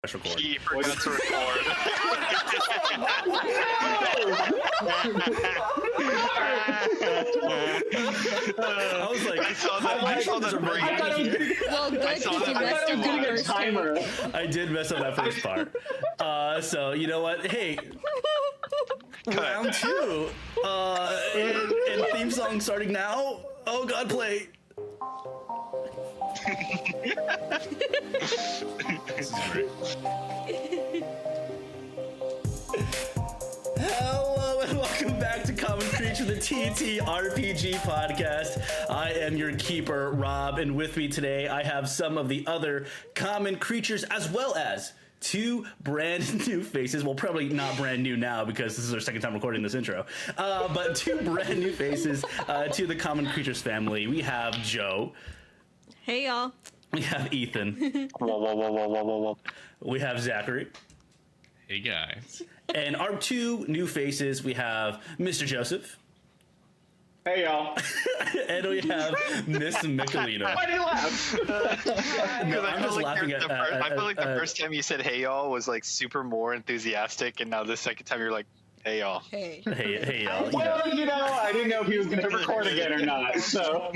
record. He forgot to record. I was like, I saw the break. Well, good, because you messed up that first timer. I did mess up that first part. So you know what? Hey, round 2. And theme song starting now. Oh God, play. This is great. Hello and welcome back to Common Creature, the TTRPG podcast. I am your keeper, Rob, and with me today I have some of the other common creatures as well as 2 brand new faces. Well, probably not brand new now because this is our second time recording this intro. But 2 brand new faces to the Common Creatures family. We have Joe. Hey, y'all. We have Ethan. Whoa. We have Zachary. Hey guys. And our 2 new faces, we have Mr. Joseph. Hey, y'all. And we have Miss Michelina. Why do you laugh? No, I'm just laughing at... I feel like the first time you said "Hey y'all" was like super more enthusiastic, and now the second time you're like "Hey y'all." Hey. Hey, y'all. Well, I didn't know if he was going to record again or not, so...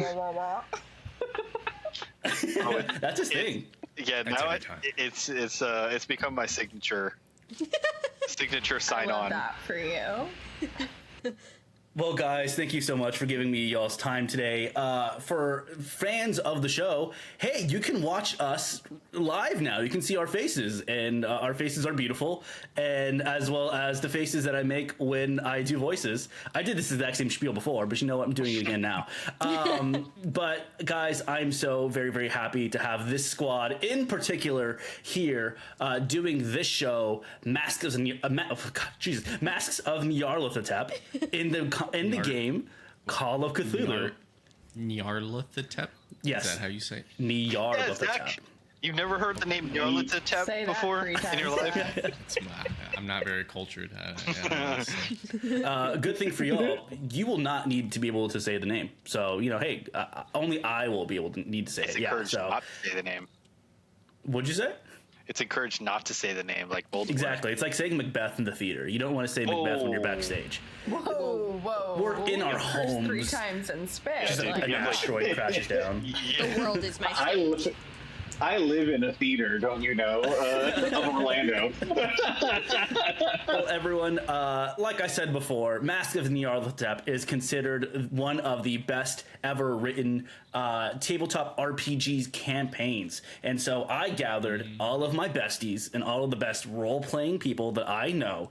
That's his thing. Yeah, That's now every time. it's become my signature sign I love on. that for you. Well, guys, thank you so much for giving me y'all's time today. For fans of the show, hey, you can watch us live now. You can see our faces, and our faces are beautiful, and as well as the faces that I make when I do voices. I did this exact same spiel before, but you know what? I'm doing it again now. But, guys, I'm so very, very happy to have this squad in particular here doing this show, Masks of Nyarlathotep, in the game Call of Cthulhu. Nyarlathotep? Yes. Is that how you say it? Yeah, Nyarlathotep. Zach, you've never heard the name Nyarlathotep Say that before 3 in your times. life? I'm not very cultured. Good thing for y'all, you will not need to be able to say the name. So, you know, hey, only I will be able to need to say It's it. Yeah. encouraged So, not to say the name. what'd you say? It's encouraged not to say the name, like Voldemort. Exactly. It's like saying Macbeth in the theater. You don't want to say Macbeth when you're backstage. Whoa. We're in our First 3 homes. times in space. Just dude, an asteroid crashes down. The world is my stage. I live in a theater, don't you know, of Orlando. Well, everyone, like I said before, Masks of Nyarlathotep is considered one of the best ever written tabletop RPGs campaigns. And so I gathered all of my besties and all of the best role-playing people that I know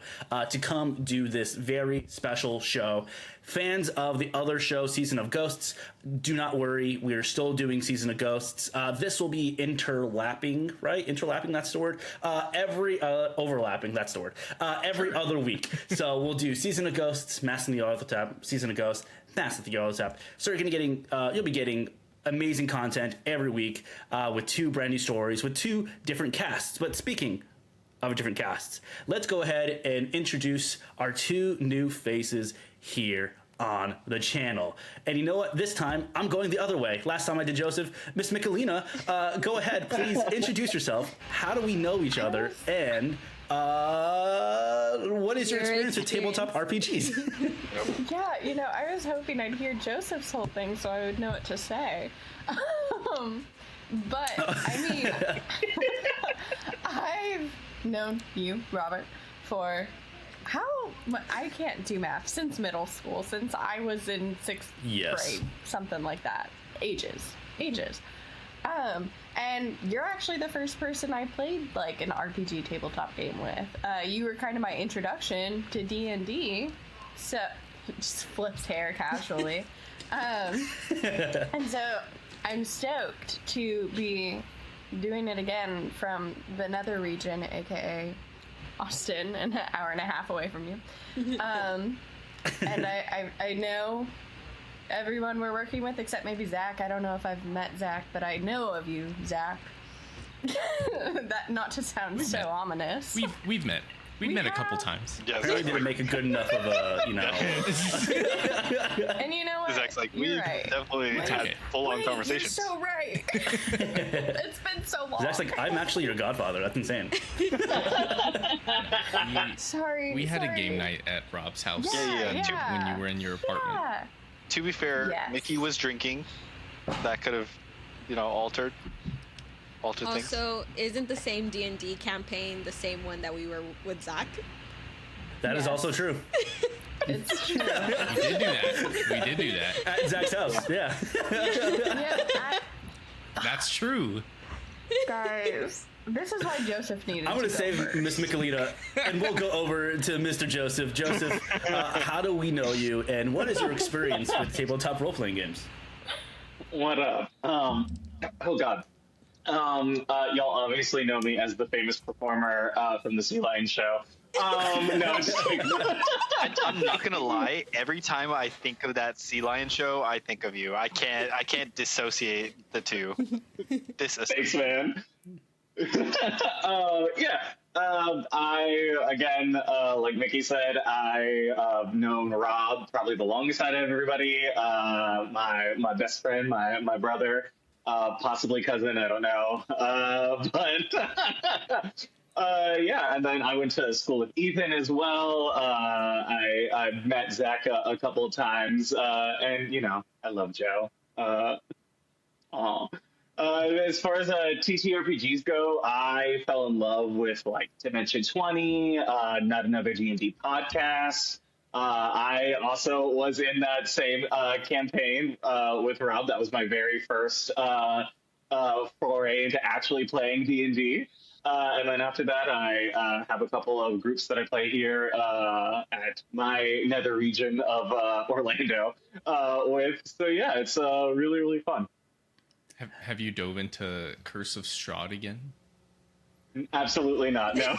to come do this very special show. Fans of the other show, Season of Ghosts, do not worry. We are still doing Season of Ghosts. This will be interlapping, right? Interlapping, that's the word. Overlapping, that's the word. Every other week. So we'll do Season of Ghosts, Masks of Nyarlathotep, Season of Ghosts, Masks of Nyarlathotep. So you'll be getting amazing content every week with 2 brand new stories, with 2 different casts. But speaking of different casts, let's go ahead and introduce our 2 new faces here on the channel. And you know what? This time, I'm going the other way. Last time I did Joseph. Miss Michelina, go ahead. Please introduce yourself. How do we know each other? And what is your experience with tabletop RPGs? Yeah, I was hoping I'd hear Joseph's whole thing so I would know what to say. But, I mean, I've known you, Robert, for... I can't do math since middle school, since I was in 6th grade, something like that. Ages. And you're actually the first person I played like an RPG tabletop game with. You were kind of my introduction to D&D, so just flips hair casually. And so I'm stoked to be doing it again from the nether region, aka Austin, an hour and a half away from you. And I know everyone we're working with except maybe Zack. I don't know if I've met Zack, but I know of you, Zack. That not to sound so ominous. We've met. We met a couple times. Yes. Apparently didn't make a good enough of a, you know. And you know what? Zach's like, You're we right. definitely had okay. full-on Wait, conversations. You're so right. It's been so long. Zach's like, I'm actually your godfather. That's insane. Sorry. We had a sorry. game night at Rob's house Yeah. when you were in your apartment. Yeah. To be fair, Yes. Mickey was drinking. That could have, altered things. Also, isn't the same D&D campaign the same one that we were with Zack? That is Yes. also true. It's true. We did do that. We did do that. At Zach's house, yeah. Yeah, That's true. guys. This is why Joseph needed I'm going to go save first. Miss Michelina, and we'll go over to Mr. Joseph. Joseph, how do we know you, and what is your experience with tabletop role-playing games? What up? Oh god. Y'all obviously know me as the famous performer from the Sea Lion show. No, just kidding. I'm not gonna lie. Every time I think of that Sea Lion show, I think of you. I can't dissociate the two. Thanks, man. I again, like Mickey said, I've known Rob probably the longest out of everybody. My best friend, my brother, possibly cousin, I don't know. Yeah, and then I went to school with Ethan as well. I met Zack a couple of times, and I love Joe. As far as TTRPGs go, I fell in love with like Dimension 20, Not Another D&D Podcast. I also was in that same campaign with Rob. That was my very first foray into actually playing D&D. And then after that, I have a couple of groups that I play here at my nether region of Orlando with. So yeah, it's really, really fun. Have you dove into Curse of Strahd again? Absolutely not, no.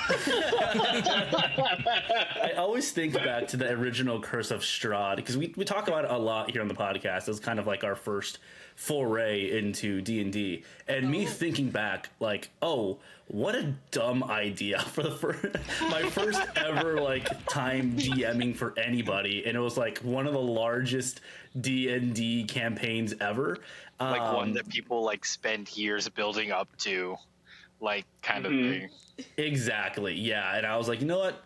I always think back to the original Curse of Strahd, because we talk about it a lot here on the podcast. It was kind of like our first foray into D&D. And me thinking back, like, oh, what a dumb idea for my first ever time DMing for anybody. And it was like one of the largest D&D campaigns ever. One that people spend years building up to, kind of thing. Exactly, yeah. And I was like, you know what?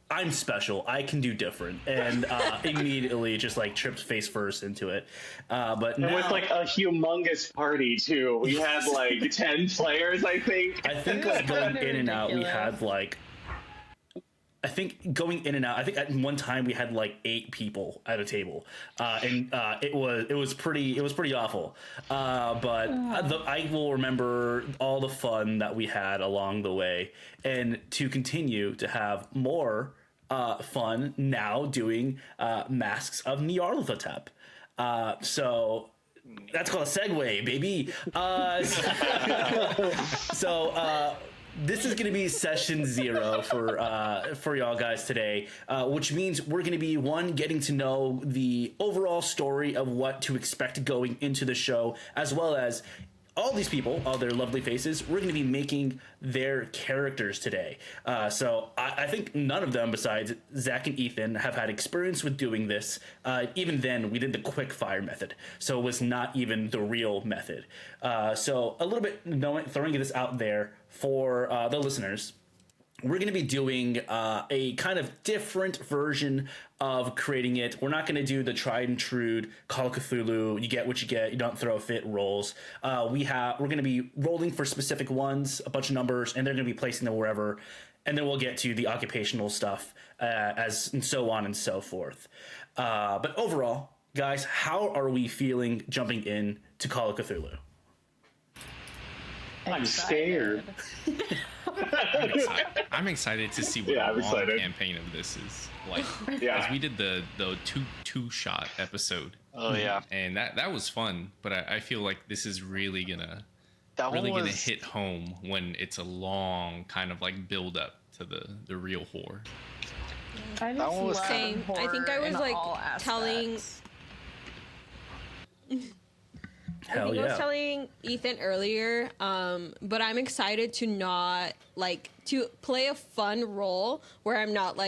I'm special. I can do different. And immediately just tripped face first into it. But now, with a humongous party too. We had 10 players, I think. I think going in and out, we had I think going in and out, I think at one time we had 8 people at a table, and it was pretty awful. But I will remember all the fun that we had along the way, and to continue to have more fun now doing Masks of Nyarlathotep. So that's called a segue, baby. This is going to be session 0 for y'all guys today, which means we're going to be, getting to know the overall story of what to expect going into the show, as well as all these people, all their lovely faces. We're going to be making their characters today. So I think none of them, besides Zack and Ethan, have had experience with doing this. Even then, we did the quick fire method, so it was not even the real method. So a little bit throwing this out there for the listeners. We're going to be doing a kind of different version of creating it. We're not going to do the tried and true Call of Cthulhu. You get what you get. You don't throw a fit rolls. We're going to be rolling for specific ones, a bunch of numbers, and they're going to be placing them wherever. And then we'll get to the occupational stuff and so on and so forth. But overall, guys, how are we feeling jumping in to Call of Cthulhu? I'm scared. I'm excited to see what the long campaign of this is like. Yeah. As we did the two-shot episode. Oh yeah, and that was fun. But I feel like this is really gonna hit home when it's a long kind of build up to the real horror. I just love Same. I think I horror was in all telling. aspects. I think I was telling Ethan earlier, but I'm excited to not to play a fun role where I'm not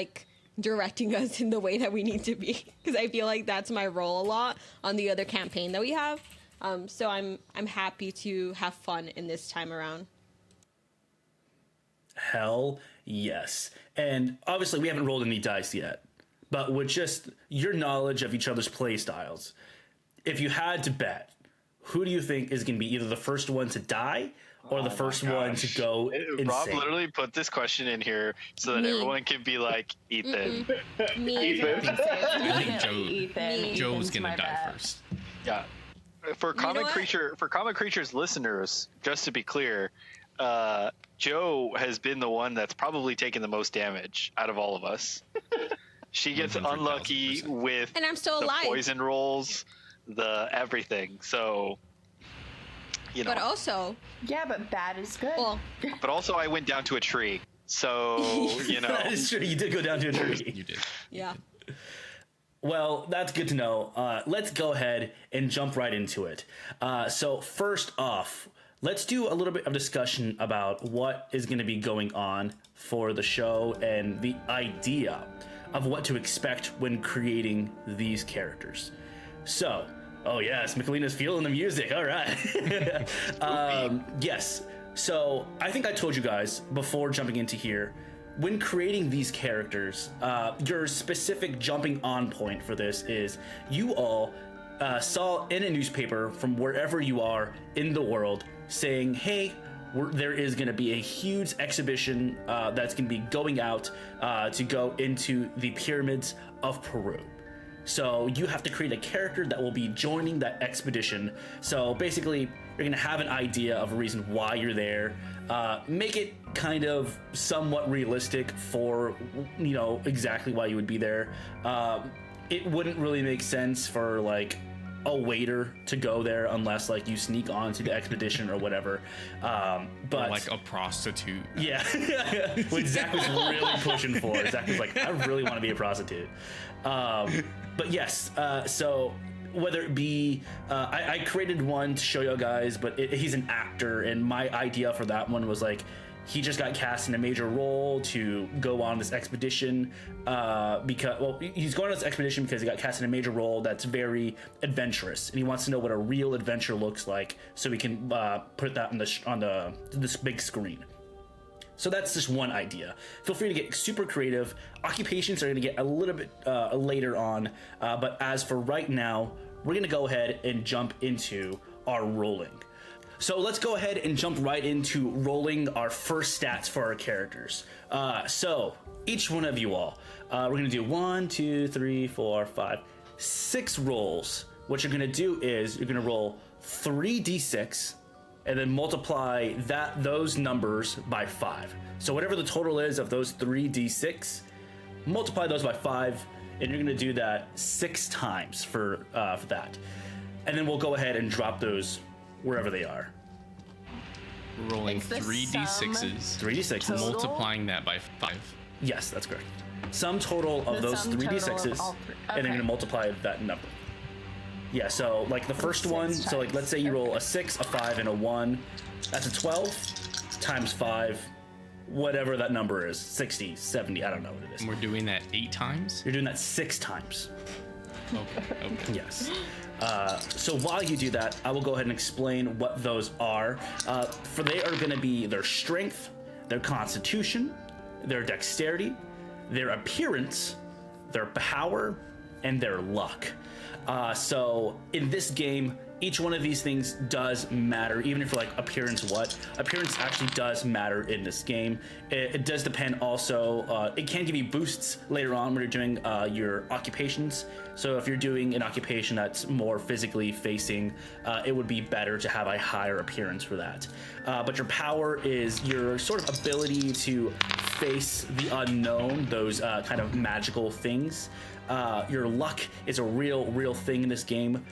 directing us in the way that we need to be, because I feel like that's my role a lot on the other campaign that we have. So I'm happy to have fun in this time around. Hell yes. And obviously we haven't rolled any dice yet, but with just your knowledge of each other's play styles, if you had to bet, who do you think is going to be either the first one to die or the first one to go insane? Rob literally put this question in here so that everyone can be like, Ethan. I think Joe's going to die first. Yeah. For Common Creatures listeners, just to be clear, Joe has been the one that's probably taken the most damage out of all of us. She gets unlucky with and I'm still alive. The poison rolls, the everything. So, But also... Yeah, but bad is good. Well, but also I went down to a tree. So, That is true. You did go down to a tree. You did. Yeah. Well, that's good to know. Let's go ahead and jump right into it. So first off, let's do a little bit of discussion about what is going to be going on for the show and the idea of what to expect when creating these characters. So, oh yes, Michelina's feeling the music. All right. Yes. So I think I told you guys before jumping into here, when creating these characters, your specific jumping on point for this is you all saw in a newspaper from wherever you are in the world saying, hey, there is going to be a huge exhibition that's going to be going out to go into the pyramids of Peru. So you have to create a character that will be joining that expedition. So basically, you're going to have an idea of a reason why you're there. Make it kind of somewhat realistic for, exactly why you would be there. It wouldn't really make sense for a waiter to go there unless you sneak onto the expedition or whatever. But or a prostitute. Yeah. What Zack was really pushing for. Zack was like, I really want to be a prostitute. But yes, so whether it be, I created one to show you guys, but he's an actor, and my idea for that one was he just got cast in a major role to go on this expedition he's going on this expedition because he got cast in a major role that's very adventurous, and he wants to know what a real adventure looks like so we can put that on this big screen. So that's just one idea. Feel free to get super creative. Occupations are going to get a little bit later on, but as for right now, we're going to go ahead and jump into our rolling. So let's go ahead and jump right into rolling our first stats for our characters. So each one of you all, we're going to do 1, 2, 3, 4, 5, 6 rolls. What you're going to do is you're going to roll 3d6 and then multiply those numbers by 5. So whatever the total is of those 3d6, multiply those by 5, and you're going to do that 6 times for that. And then we'll go ahead and drop those wherever they are. We're rolling 3d6s. 3d6s. Multiplying that by 5. Yes, that's correct. Sum total of those 3d6s, and then you're going to multiply that number. Yeah, so the first one, so let's say you roll a 6, a 5, and a 1. That's a 12 times 5, whatever that number is, 60, 70, I don't know what it is. And we're doing that 8 times? You're doing that 6 times. Okay. Yes. So while you do that, I will go ahead and explain what those are. For they are going to be their strength, their constitution, their dexterity, their appearance, their power, and their luck. So in this game, each one of these things does matter, even if appearance appearance actually does matter in this game. It does depend also, it can give you boosts later on when you're doing your occupations. So if you're doing an occupation that's more physically facing, it would be better to have a higher appearance for that. But your power is your sort of ability to face the unknown, those kind of magical things. Your luck is a real thing in this game.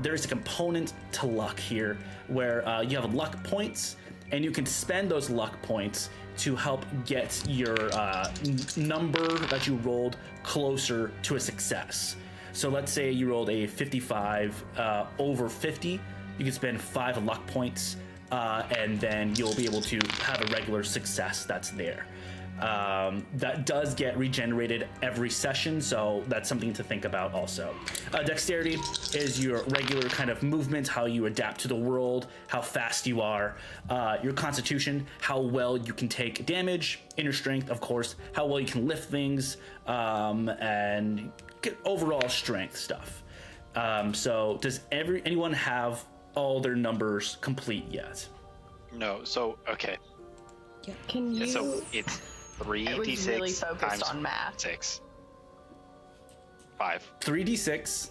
There is a component to luck here where you have luck points, and you can spend those luck points to help get your number that you rolled closer to a success. So let's say you rolled a 55 over 50. you can spend 5 luck points, and then you'll be able to have a regular success that's there. That does get regenerated every session, so that's something to think about also. Dexterity is your regular kind of movement, how you adapt to the world, how fast you are. Your constitution, how well you can take damage. Inner strength, of course, how well you can lift things, and get overall strength stuff. So does anyone have all their numbers complete yet? No, so, okay. Yeah. Can you? So it's 3d6 I was really focused times on math. 6. 5. 3d6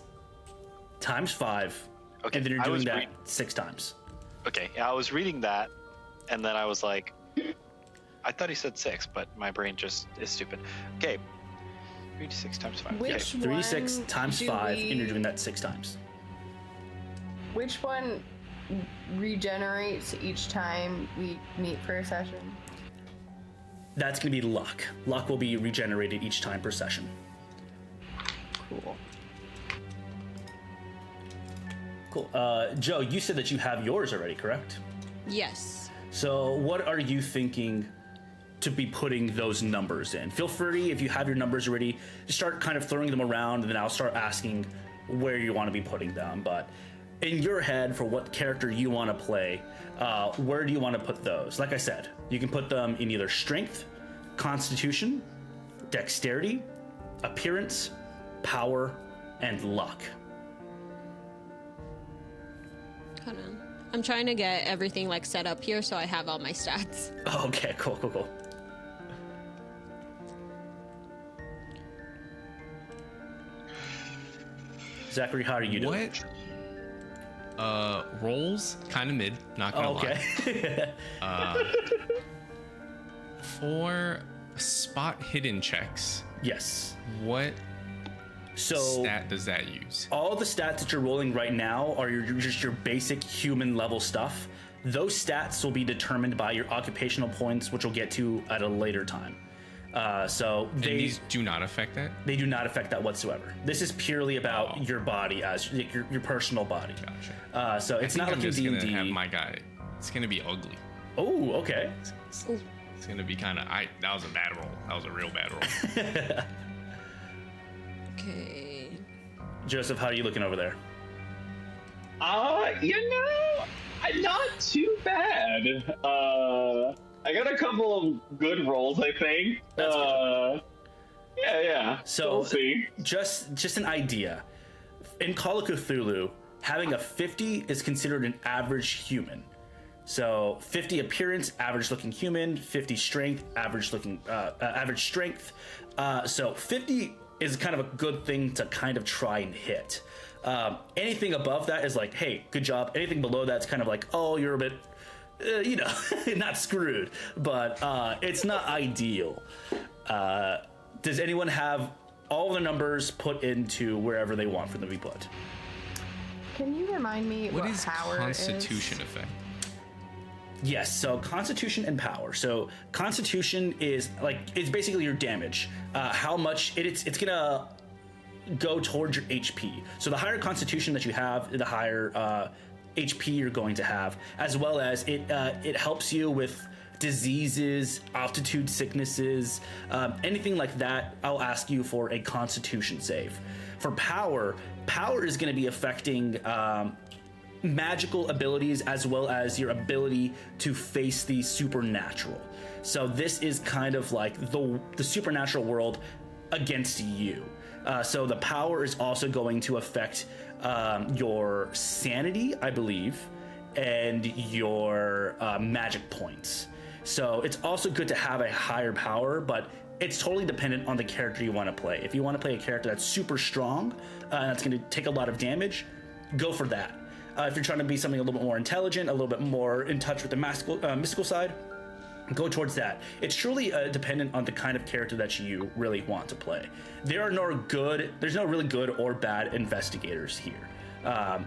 times 5, Okay, and then you're I doing was that 6 times. Okay, I was reading that, and then I was like, I thought he said 6, but my brain just is stupid. Okay, 3d6 times 5. Which Okay. 3d6 one times do 5, we- and you're doing that 6 times. Which one regenerates each time we meet for a session? That's going to be luck. Luck will be regenerated each time per session. Cool. Cool. Joe, you said that you have yours already, correct? Yes. So what are you thinking to be putting those numbers in? Feel free, if you have your numbers already, to start kind of throwing them around, and then I'll start asking where you want to be putting them. But in your head, for what character you want to play, where do you want to put those? Like I said, you can put them in either strength, constitution, dexterity, appearance, power, and luck. Hold on. I'm trying to get everything like set up here so I have all my stats. Okay, cool. Zachary, how are you doing? What? Rolls kind of mid, not gonna lie. Okay. For spot hidden checks, Yes. what So stat does that use? all the stats that you're rolling right now are just your basic human level stuff. Those stats will be determined by your occupational points, which we'll get to at a later time. So And these do not affect that? they do not affect that whatsoever. This is purely about Oh. your body, as your personal body. Gotcha. So it's not I'm like in just gonna have D&D. my guy. It's gonna be ugly. Oh, okay. It's gonna be kind of. That was a bad roll. That was a real bad roll. Okay. Joseph, how are you looking over there? Not too bad. I got a couple of good rolls, I think. That's good. Yeah. So We'll see. just an idea. In Call of Cthulhu, having a 50 is considered an average human. So 50 appearance, average looking human. 50 strength, average strength. So 50 is kind of a good thing to kind of try and hit. Anything above that is like, hey, good job. Anything below that's kind of like, oh, you're a bit, not screwed, but it's not ideal. Does anyone have all the numbers put into wherever they want for them to be put? Can you remind me What what is power Constitution is? effect? Yes, so Constitution and Power. So Constitution is it's basically your damage. How much it's gonna go towards your HP. So the higher Constitution that you have, the higher HP you're going to have, as well as it helps you with diseases, altitude sicknesses, anything like that. I'll ask you for a Constitution save. For Power is going to be affecting magical abilities as well as your ability to face the supernatural. So this is kind of like the supernatural world against you. So the Power is also going to affect your sanity, I believe, and your magic points. So it's also good to have a higher Power, but it's totally dependent on the character you want to play. If you want to play a character that's super strong, that's going to take a lot of damage, go for that. If you're trying to be something a little bit more intelligent, a little bit more in touch with the mystical side, go towards that. It's truly dependent on the kind of character that you really want to play. There's no really good or bad investigators here.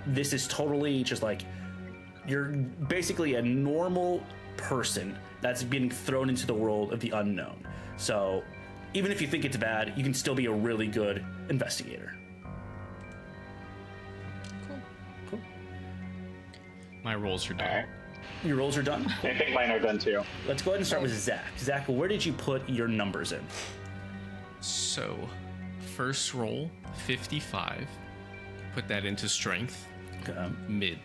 This is totally just like, you're basically a normal person that's being thrown into the world of the unknown. So even if you think it's bad, you can still be a really good investigator. Cool. Cool. My rolls are done. All right. Your rolls are done? I think mine are done too. Let's go ahead and start with Zach. Zach, where did you put your numbers in? So, first roll, 55. Put that into strength, Okay. mid.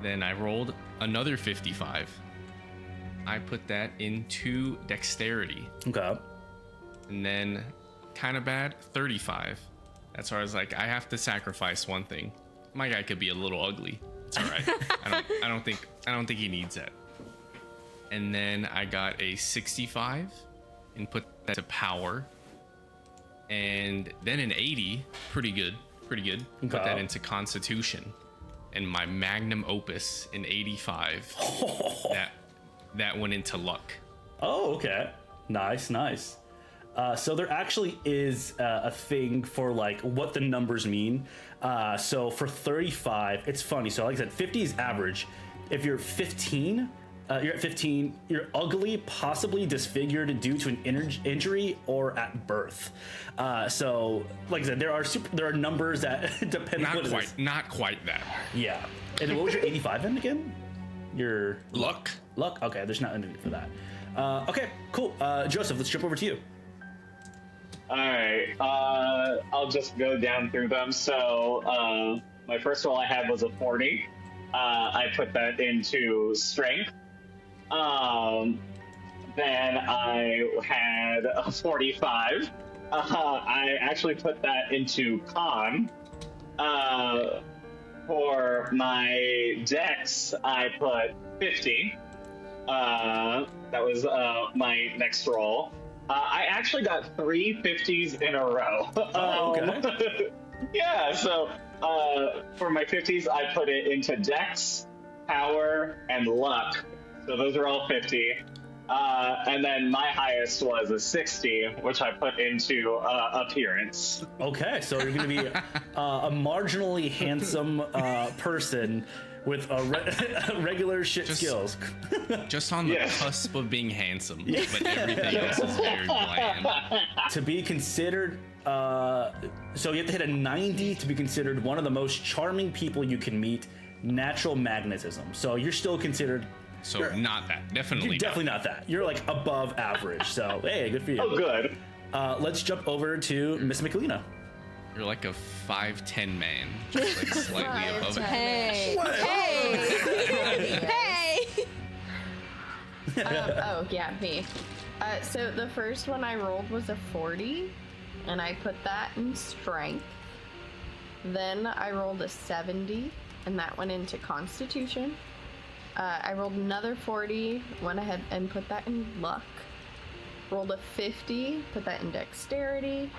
Then I rolled another 55. I put that into dexterity. Okay. And then, kind of bad, 35. That's where I was like, I have to sacrifice one thing. My guy could be a little ugly. It's all right. I don't think he needs that. And then I got a 65 and put that to power. And then an 80, pretty good. Put that into constitution. And my magnum opus in 85, that went into luck. Oh, okay. Nice. So there actually is a thing for like what the numbers mean. So for 35, it's funny. So like I said, 50 is average. If you're 15, you're at 15, you're ugly, possibly disfigured due to an injury or at birth. So like I said, there are numbers that depend on what it is. Not quite that. Yeah. And what was your 85 in again? Your Luck. Luck? Okay, there's not anything for that. Okay, cool. Joseph, let's jump over to you. All right, I'll just go down through them. So my first roll I had was a 40. I put that into strength. Then I had a 45. I actually put that into con. For my dex, I put 50. That was my next roll. I actually got 3 50s in a row. Okay. Yeah, so for my 50s, I put it into dex, power, and luck. So those are all 50. And then my highest was a 60, which I put into appearance. Okay, so you're going to be a marginally handsome person with regular skills. Just on the cusp of being handsome, but everything else is very bland. To be considered, so you have to hit a 90 to be considered one of the most charming people you can meet. Natural magnetism. So you're still considered. So not that. Definitely not that. You're like above average. So hey, good for you. Oh, good. Let's jump over to Miss Michelina. You're like a 5'10" man, just like slightly above Hey. Me. So the first one I rolled was a 40, and I put that in strength. Then I rolled a 70, and that went into constitution. I rolled another 40, went ahead and put that in luck. Rolled a 50, put that in dexterity.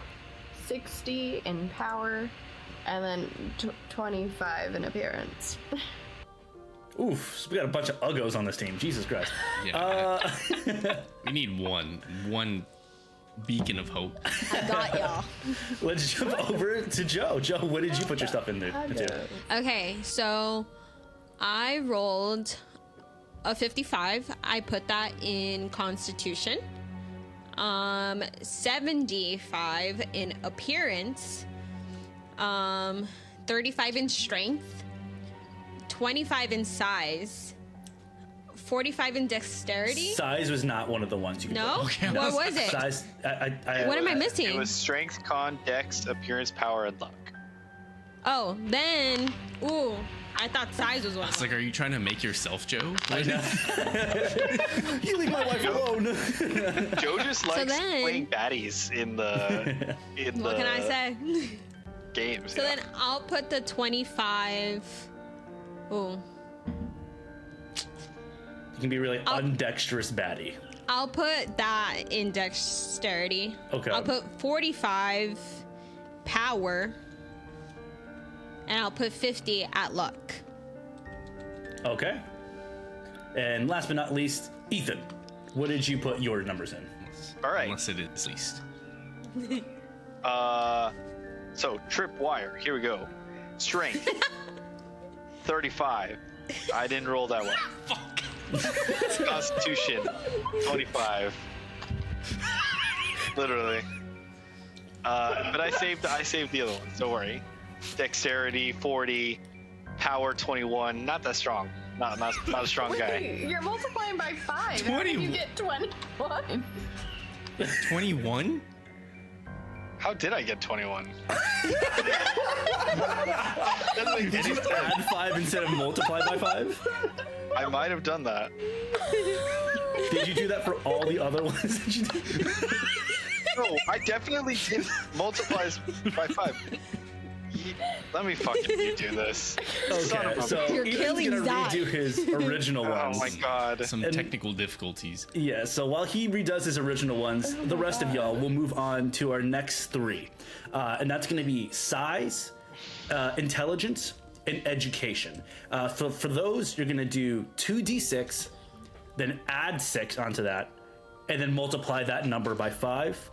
60 in power, and then 25 in appearance. Oof, so we got a bunch of uggos on this team. Jesus Christ. Yeah. We need one beacon of hope. I got y'all. Let's jump over to Joe. Joe, what did you put your stuff into? Okay, so I rolled a 55. I put that in Constitution. 75 in appearance. 35 in strength. 25 in size. 45 in dexterity. Size was not one of the ones you could No? put. What was it? Size. What am I missing? It was strength, con, dex, appearance, power, and luck. Oh, then. Ooh, I thought size was one. It's like, are you trying to make yourself Joe? You leave my wife alone. Joe just likes playing baddies in the What can I say? games. So then I'll put the 25. Ooh. You can be really undexterous baddie. I'll put that in dexterity. Okay. I'll put 45 power. And I'll put 50 at luck. Okay. And last but not least, Ethan, what did you put your numbers in? All right. Unless it is least. So tripwire. Here we go. Strength. 35. I didn't roll that one. Fuck. Constitution. 25. Literally. But I saved the other ones. Don't worry. Dexterity 40, power 21. Not that strong. Not a strong guy. Wait, you're multiplying by 5. How did you get 21? 21? How did I get 21? Doesn't make Did any you sense. add 5 instead of multiply by 5? I might have done that. Did you do that for all the other ones that you did? No, I definitely did multiplies by 5. Let me fucking do this. Son Okay, of a- so You're Ethan's killing gonna Zack. redo his original Oh ones. my god. Some And- technical difficulties. Yeah, so while he redoes his original ones, the rest of y'all will move on to our next 3. And that's going to be size, intelligence, and education. For those, you're going to do 2d6, then add 6 onto that, and then multiply that number by 5.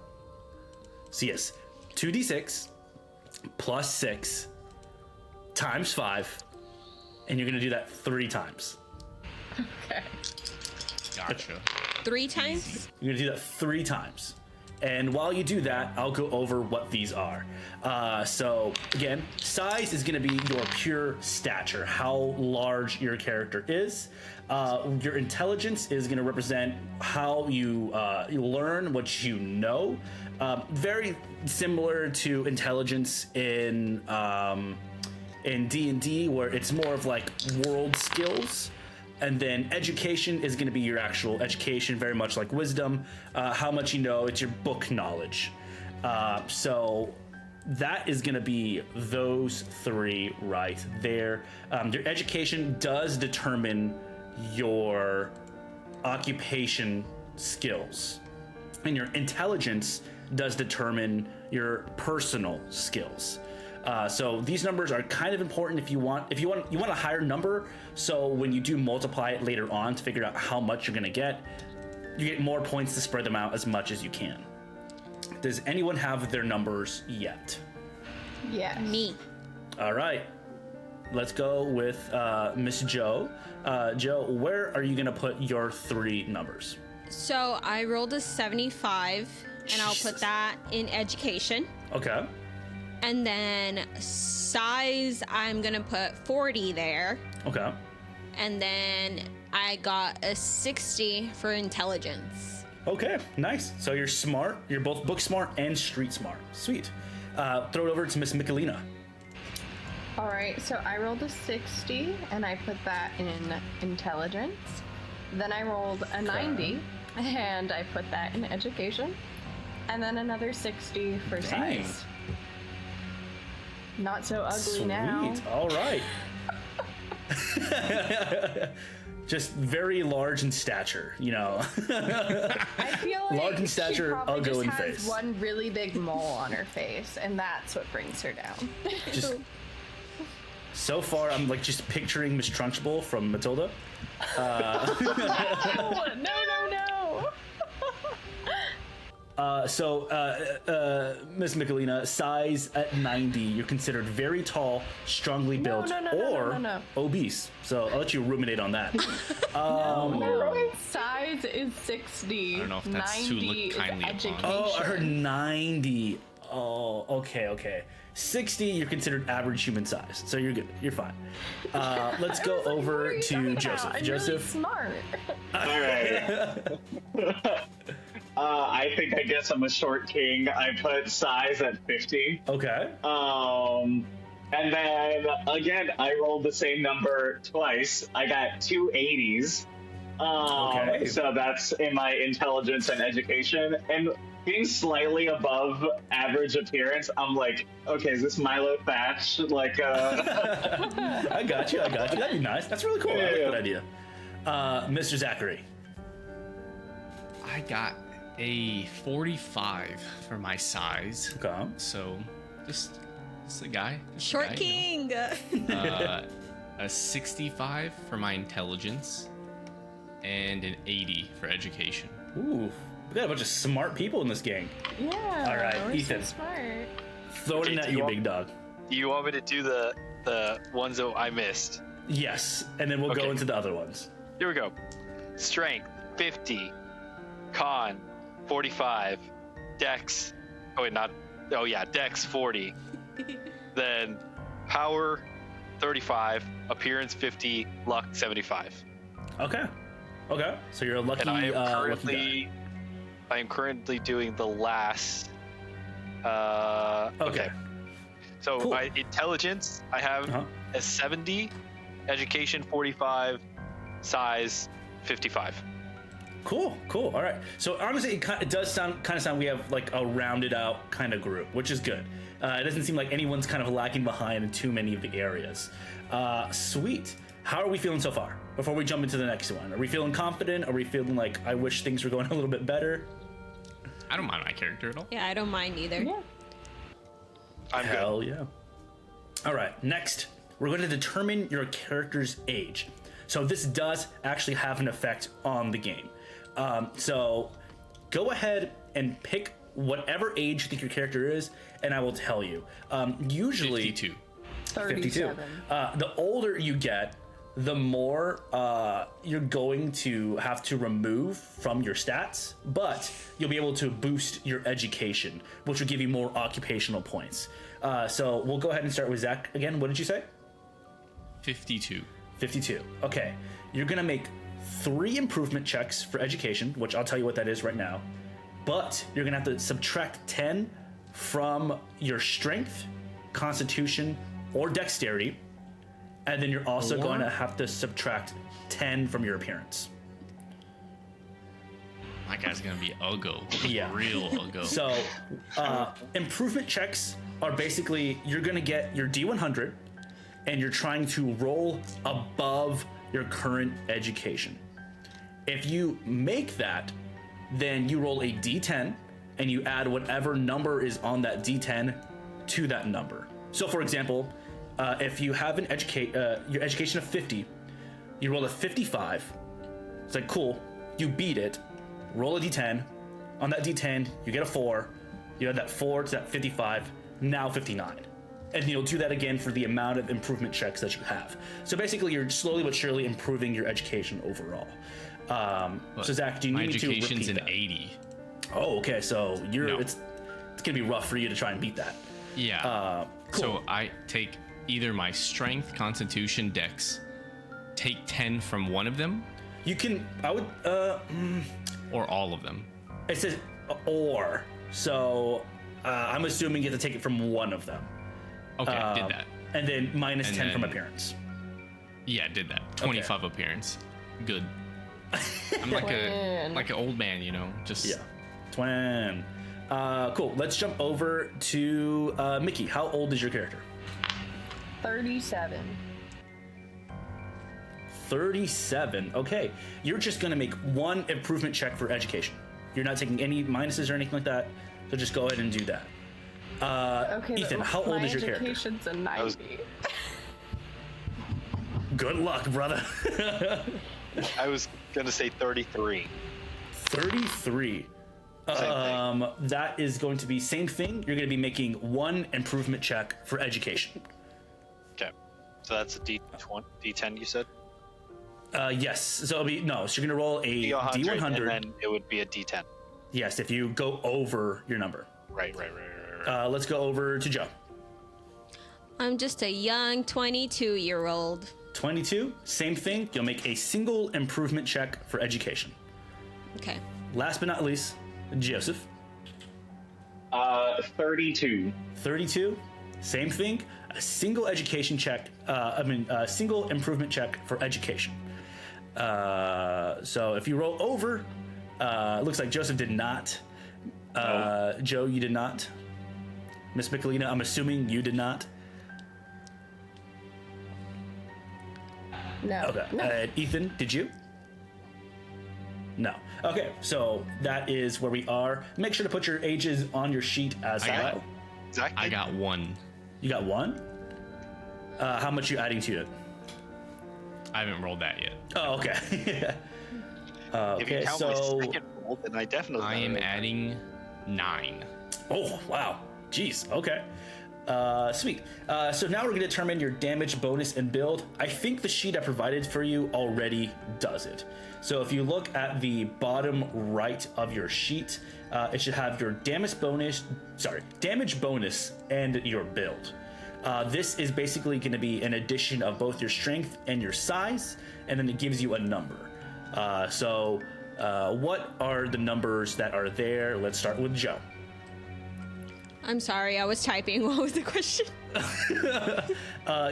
So yes, 2d6 plus 6 times 5, and you're going to do that 3 times. Okay. Gotcha. 3 times? You're gonna do that 3 times. And while you do that, I'll go over what these are. So again, size is gonna be your pure stature, how large your character is. Your intelligence is gonna represent how you learn what you know. Very similar to intelligence in D&D, where it's more of like world skills. And then education is going to be your actual education, very much like wisdom. How much you know, it's your book knowledge. So that is going to be those 3 right there. Your education does determine your occupation skills, and your intelligence does determine your personal skills. So these numbers are kind of important if you want a higher number. So when you do multiply it later on to figure out how much you're gonna get, you get more points to spread them out as much as you can. Does anyone have their numbers yet? Yes. Me. All right, let's go with Miss Joe. Joe, where are you gonna put your 3 numbers? So I rolled a 75, and I'll Jesus. put that in education. Okay. And then size, I'm gonna put 40 there. Okay. And then I got a 60 for intelligence. Okay, nice. So you're smart. You're both book smart and street smart. Sweet. Throw it over to Miss Michelina. All right, so I rolled a 60 and I put that in intelligence. Then I rolled a 90 and I put that in education. And then another 60 for Dang. size. Not so ugly Sweet. now. All right. Just very large in stature, you know. I feel like Large in stature, she probably just outgoing has face. one really big mole on her face, and that's what brings her down. Just so far, I'm like just picturing Miss Trunchbull from Matilda. no. Miss Michelina, size at 90, you're considered very tall, strongly built, no. obese. So I'll let you ruminate on that. No. Size is 60. I don't know if that's to 90 look is kindly upon. education. Oh, I heard 90. Oh, okay. 60, you're considered average human size, so you're good. You're fine. Let's go What are over you to talking about? Joseph. I'm Joseph, really smart. All right. I think I guess I'm a short king. I put size at 50. okay. And then again, I rolled the same number twice. I got 2 80s. Okay. So that's in my intelligence and education. And being slightly above average appearance, I'm like, okay, is this Milo Thatch? Like, I got you. That'd be nice. That's really cool. I like Yeah. that idea. Mr. Zachary. I got a 45 for my size. Okay. So just a guy. Just a Short guy, king. A 65 for my intelligence, and an 80 for education. Ooh, we got a bunch of smart people in this gang. Yeah. All right, we're Ethan. So smart. Throw it in Okay, at do you, you big dog. Do you want me to do the ones that I missed? Yes, and then we'll go Okay. into the other ones. Here we go. Strength 50, con 45, dex. Dex 40. Then power 35, appearance 50, luck 75. Okay. Okay. So you're a lucky. And I am lucky I am currently doing the last. Okay. So Cool. intelligence I have as 70, education 45, size 55. Cool. All right. So honestly, it does sound we have like a rounded out kind of group, which is good. It doesn't seem like anyone's kind of lacking behind in too many of the areas. Sweet. How are we feeling so far? Before we jump into the next one, are we feeling confident? Are we feeling like I wish things were going a little bit better? I don't mind my character at all. Yeah, I don't mind either. Yeah. I'm good. Hell yeah. All right, next, we're going to determine your character's age. So this does actually have an effect on the game. So go ahead and pick whatever age you think your character is, and I will tell you. Usually 52. 37. The older you get, the more you're going to have to remove from your stats, but you'll be able to boost your education, which will give you more occupational points. So we'll go ahead and start with Zack again. What did you say? 52. 52. Okay. You're going to make 3 improvement checks for education, which I'll tell you what that is right now. But you're going to have to subtract 10 from your strength, constitution, or dexterity. And then you're also going to have to subtract 10 from your appearance. My guy's gonna be uggo. Yeah. Real uggo. So, improvement checks are basically you're going to get your D100 and you're trying to roll above your current education. If you make that, then you roll a D10 and you add whatever number is on that D10 to that number. So, for example, if you have your education of 50, you roll a 55. It's like, cool, you beat it. Roll a D10. On that D10, you get a 4. You add that 4 to that 55, now 59. And you'll do that again for the amount of improvement checks that you have. So basically, you're slowly but surely improving your education overall. So Zach, do you need me to repeat my education's an that? 80. Oh, okay. So No. it's gonna be rough for you to try and beat that. Yeah. Cool. So I take either my strength, constitution, dex, take 10 from one of them, You can. I would. or all of them. It says or. So I'm assuming you have to take it from one of them. Okay, did that. And then minus And 10 from then- appearance. Yeah, did that. 25 appearance. Good. I'm like Twin. an old man, you know. Just Yeah. Twin. Cool. Let's jump over to Mickey. How old is your character? 37. 37. Okay. You're just going to make 1 improvement check for education. You're not taking any minuses or anything like that. So just go ahead and do that. Okay, Ethan, but how old my is your character? education's a 90. Good luck, brother. I was gonna say 33. 33. Same That is going to be same thing. You're going to be making 1 improvement check for education. Okay, so that's a D10. You said Yes. So it'll be no. So you're going to roll a D100. and then it would be a D10. Yes, if you go over your number. Right. Let's go over to Joe. I'm just a young 22-year-old. 22. Same thing. You'll make a single improvement check for education. Okay. Last but not least, Joseph. 32. 32. Same thing. A single education check. A single improvement check for education. So if you roll over, it looks like Joseph did not. Joe, you did not. Miss Michelina, I'm assuming you did not. No. Okay. No. Ethan, did you? No. Okay, so that is where we are. Make sure to put your ages on your sheet as I got- well. Zack, I got 1. You got 1? How much you adding to it? I haven't rolled that yet. Oh, okay. If you Okay, count so... my second roll, then I definitely. I am adding 9. Oh, wow. Jeez, okay. Sweet. So now we're going to determine your damage bonus and build. I think the sheet I provided for you already does it. So if you look at the bottom right of your sheet, it should have your damage bonus and your build. This is basically going to be an addition of both your strength and your size, and then it gives you a number. What are the numbers that are there? Let's start with Joe. I'm sorry, I was typing. What was the question?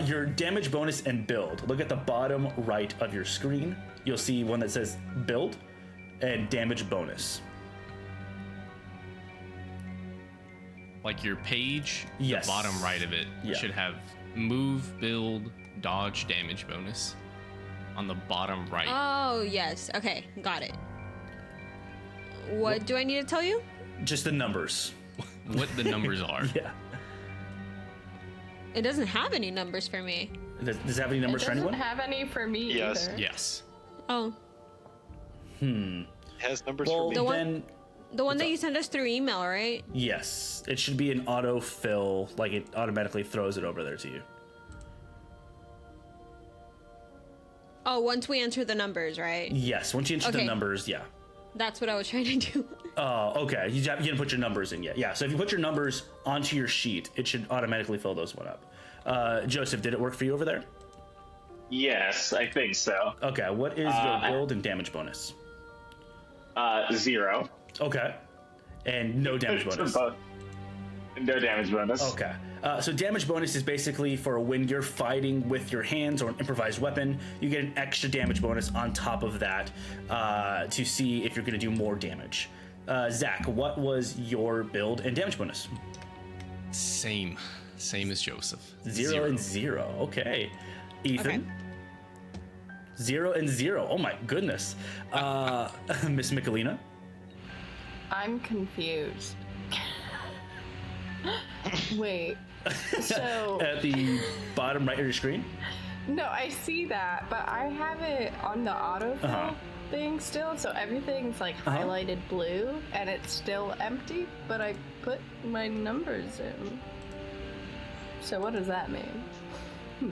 Your damage bonus and build. Look at the bottom right of your screen. You'll see one that says build and damage bonus. Like your page, Yes. the bottom right of it Yeah. should have move, build, dodge, damage bonus on the bottom right. Oh, yes. Okay, got it. What do I need to tell you? Just the numbers. What the numbers are. Yeah. It doesn't have any numbers for me. Does it have any numbers It for doesn't anyone? have any for me Yes. either. Yes. Oh, It has numbers Well, for me. The one- then the one that you sent us through email, right? yes, it should be an autofill. Like it automatically throws it over there to you. Oh, once we enter the numbers, right? Yes, once you enter the Okay. numbers, yeah. That's what I was trying to do. Oh, okay. You didn't put your numbers in yet. Yeah, so if you put your numbers onto your sheet, it should automatically fill those one up. Joseph, did it work for you over there? Yes, I think so. Okay, what is your build and damage bonus? 0. Okay. And no damage bonus. Both. No damage bonus. Okay. So damage bonus is basically for when you're fighting with your hands or an improvised weapon, you get an extra damage bonus on top of that to see if you're going to do more damage. Zack, what was your build and damage bonus? Same as Joseph. 0 and 0. Okay. Ethan? 0 and 0. Oh my goodness. Miss Michelina? I'm confused. Wait. So At the bottom right of your screen? no, I see that, but I have it on the autofill Uh-huh. thing still, so everything's like highlighted blue, and it's still empty. But I put my numbers in. So what does that mean?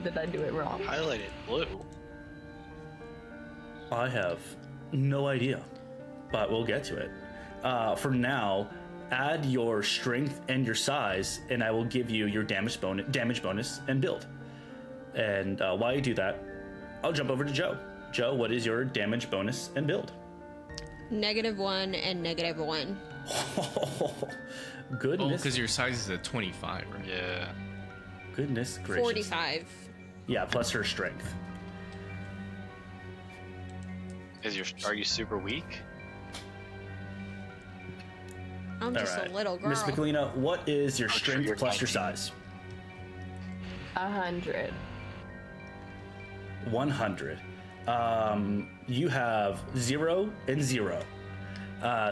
Did I do it wrong? Highlighted blue. I have no idea, but we'll get to it. For now, add your strength and your size, and I will give you your damage bonus and build. And while you do that, I'll jump over to Joe. Joe, what is your damage bonus and build? -1 and -1. Oh, Goodness, because your size is a 25, right? Yeah. goodness gracious. 45. Yeah, plus her strength. Are you super weak? I'm just All right. a little girl. Miss Michelina, what is your Oh, sure, strength you're plus your 19. size? 100. 100. You have 0 and 0.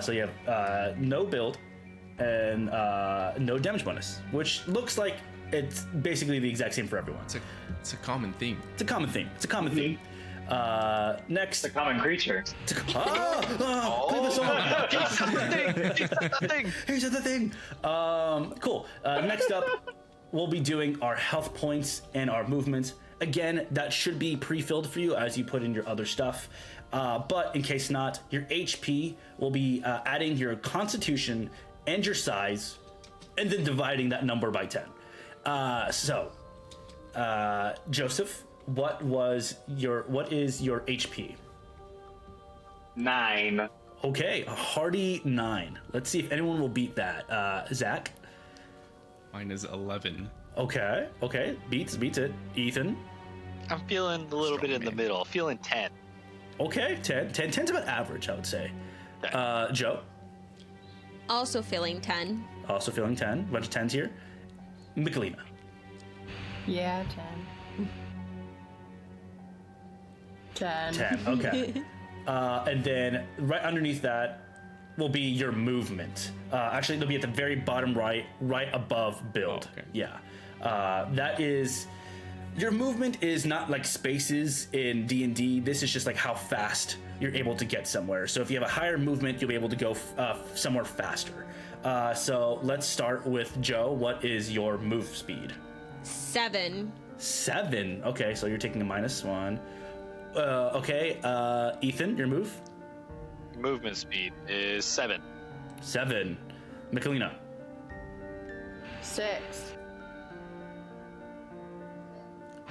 So you have no build and no damage bonus, which looks like it's basically the exact same for everyone. It's a common theme. It's a common theme. It's a common theme. Next. It's a common creature. Leave us alone. Thing. Here's the thing. Cool. Next up, we'll be doing our health points and our movements. Again, that should be pre-filled for you as you put in your other stuff. But in case not, your HP will be adding your constitution and your size, and then dividing that number by 10. Joseph, what is your HP? 9. Okay, a hearty 9. Let's see if anyone will beat that. Zack? Mine is 11. Okay, beats it. Ethan? I'm feeling a little bit in the man. middle. Feeling 10. Okay, 10. 10's about average, I would say. Joe? Also feeling 10. Also feeling 10. Bunch of 10s here. Michelina? Yeah, 10. 10, okay. And then right underneath that will be your movement. Actually, it'll be at the very bottom right above build. Oh, okay. Yeah. That is... Your movement is not like spaces in D&D. This is just like how fast you're able to get somewhere. So if you have a higher movement, you'll be able to go somewhere faster. So let's start with Joe. What is your move speed? 7. 7. Okay, so you're taking a -1. Okay, Ethan, your move? Movement speed is 7. 7. Michelina? 6.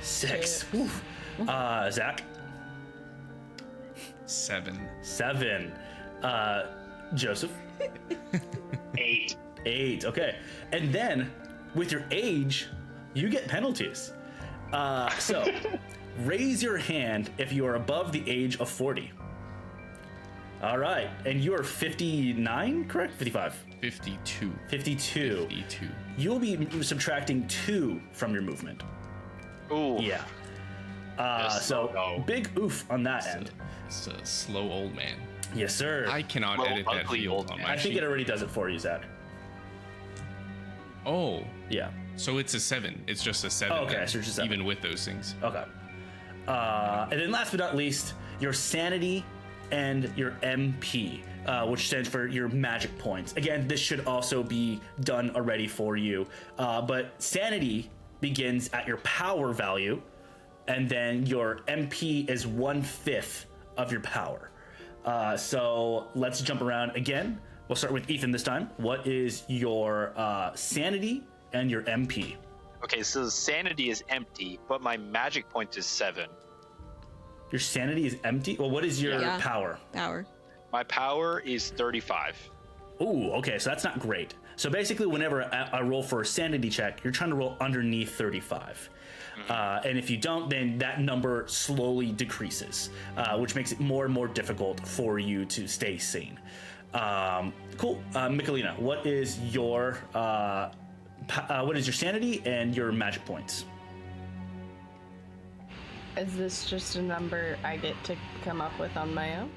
6. Oof. Zach? 7. 7. Joseph? 8. 8. Okay. And then, with your age, you get penalties. So, raise your hand if you are above the age of 40. All right. And you are 59, correct? 55. 52. 52. 52. You'll be subtracting 2 from your movement. Ooh. Yeah. Yes, So, no. big oof on that end. It's a slow old man. Yes, sir. I cannot Slow, edit that ugly field old on man. my I think sheet. it already does it for you, Zach. Oh, Yeah. so it's a 7. It's just a 7. Oh, okay, then, so it's just 7. even with those things. Okay. And then last but not least, your sanity and your MP, which stands for your magic points. Again, this should also be done already for you. But sanity begins at your power value, and then your MP is 1/5 of your power. So let's jump around again. We'll start with Ethan this time. What is your sanity and your MP? Okay, so sanity is empty, but my magic point is 7. Your sanity is empty? Well, what is your Yeah. power? Power. My power is 35. Ooh, okay, so that's not great. So basically, whenever I roll for a sanity check, you're trying to roll underneath 35. And if you don't, then that number slowly decreases, which makes it more and more difficult for you to stay sane. Cool. Michelina, what is your sanity and your magic points? Is this just a number I get to come up with on my own?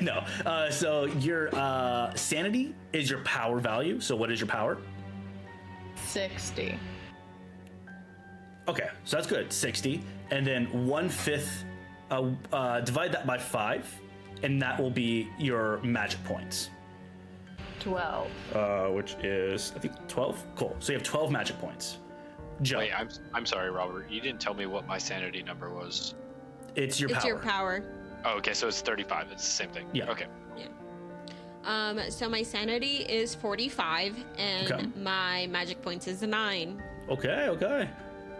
No. So your sanity is your power value. So what is your power? 60. Okay, so that's good. 60, and then 1/5. Divide that by 5, and that will be your magic points. 12. Which is I think 12. Cool. So you have 12 magic points. Joe, Wait, I'm sorry, Robert. You didn't tell me what my sanity number was. it's your It's power. your power. Oh, okay, so it's 35. It's the same thing. Yeah. Okay. So my sanity is 45, and Okay. my magic points is 9. Okay.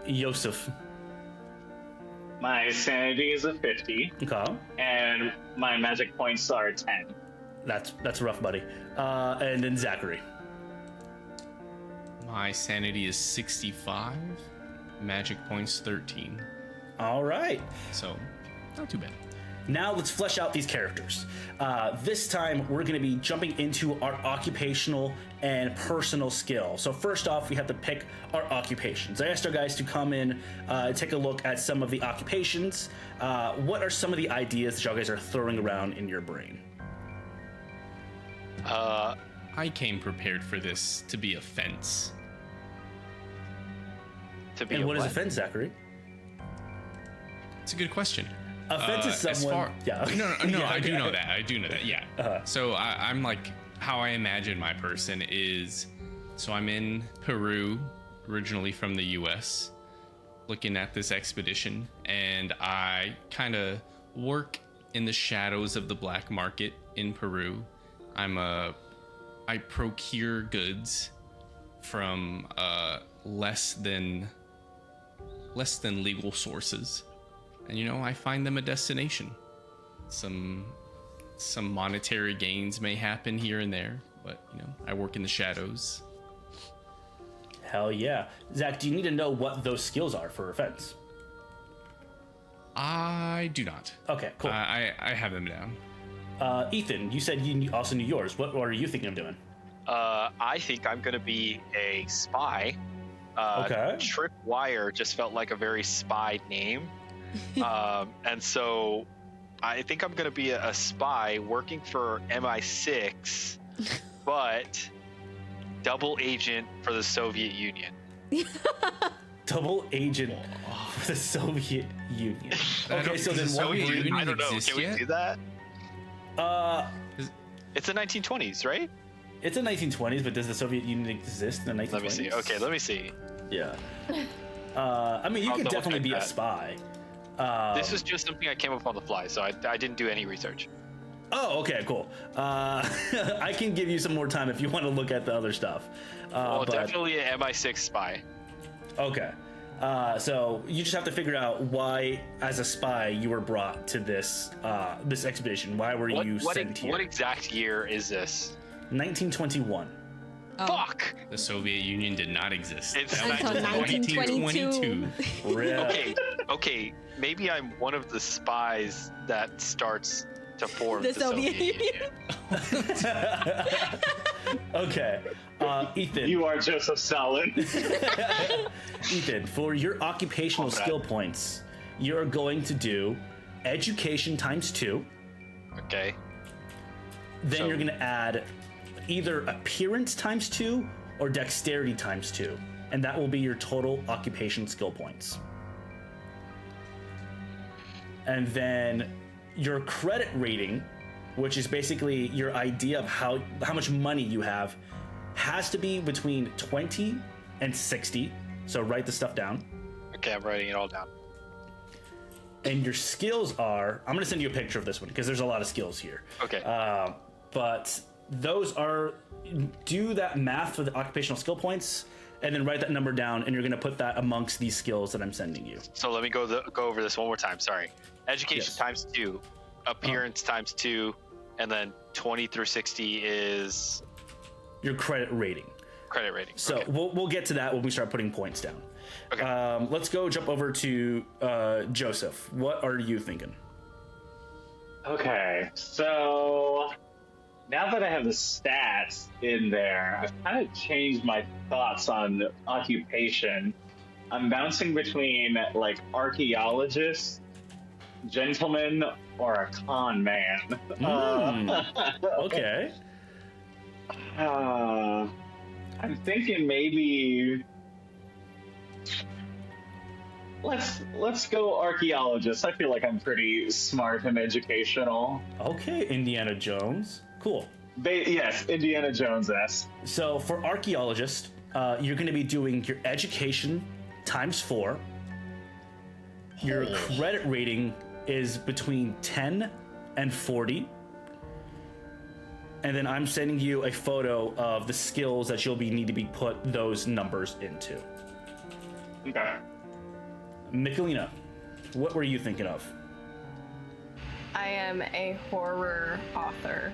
Joseph. My sanity is a 50, Okay. and my magic points are 10. That's rough, buddy. And then Zachary. My sanity is 65. Magic points 13. All right. So, not too bad. Now let's flesh out these characters. This time we're going to be jumping into our occupational and personal skill. So first off, we have to pick our occupations. I asked our guys to come in, take a look at some of the occupations. What are some of the ideas that y'all guys are throwing around in your brain? I came prepared for this to be a fence. To be And a what is a fence, Zachary? It's a good question. A fence is As someone. far- Yeah. No, Yeah, I do okay. know that. I do know that. Yeah. So I'm like, how I imagine my person is. So I'm in Peru, originally from the U.S., looking at this expedition, and I kind of work in the shadows of the black market in Peru. I procure goods from less than legal sources. And I find them a destination. Some monetary gains may happen here and there, but I work in the shadows. Hell yeah. Zach, do you need to know what those skills are for a fence? I do not. Okay, cool. I have them down. Ethan, you said you also knew yours. What are you thinking of doing? I think I'm going to be a spy. Okay. Tripwire just felt like a very spy name. And so I think I'm going to be a spy working for MI6, but double agent for the Soviet Union. Double agent for the Soviet Union. Okay, so then Does the what? Soviet Union I don't know. exist Can we yet? do that? It's It's the 1920s, right? the 1920s, but does the Soviet Union exist in the 1920s? Let me see. Okay, let me see. Yeah. I mean, you I'll could double definitely check be a that. spy. This is just something I came up on the fly, so I didn't do any research. Oh, okay, cool. I can give you some more time if you want to look at the other stuff. Well, But definitely an MI6 spy. Okay. So you just have to figure out why, as a spy, you were brought to this this expedition. Why were you sent here? What exact year is this? 1921. Oh. Fuck! The Soviet Union did not exist. It's That was until 1922. Really? Okay. Maybe I'm one of the spies that starts to form The the Soviet Soviet Union. Okay. Ethan. You are Joseph Stalin. Ethan, for your occupational Comrade. skill points, you're going to do education times 2. Okay. Then So- you're going to add either appearance times 2 or dexterity times 2. And that will be your total occupation skill points. And then your credit rating, which is basically your idea of how much money you have, has to be between 20 and 60. So write the stuff down. Okay, I'm writing it all down. And your skills are, I'm going to send you a picture of this one because there's a lot of skills here. Okay. But those are, do that math for the occupational skill points and then write that number down, and you're going to put that amongst these skills that I'm sending you. So let me go over this one more time. Sorry. Education Yes. times 2, appearance times 2, and then 20 through 60 is Your credit rating. credit rating. So Okay. we'll get to that when we start putting points down. Okay. Let's jump over to Joseph. What are you thinking? Okay, so now that I have the stats in there, I've kind of changed my thoughts on occupation. I'm bouncing between like archaeologist, gentleman, or a con man. Okay. I'm thinking maybe let's go archaeologist. I feel like I'm pretty smart and educational. Okay, Indiana Jones. Cool. Yes, Indiana Jones-esque. So for archaeologist, you're going to be doing your education times 4. Your credit rating is between 10 and 40. And then I'm sending you a photo of the skills that you'll need to be put those numbers into. Okay. Michelina, what were you thinking of? I am a horror author.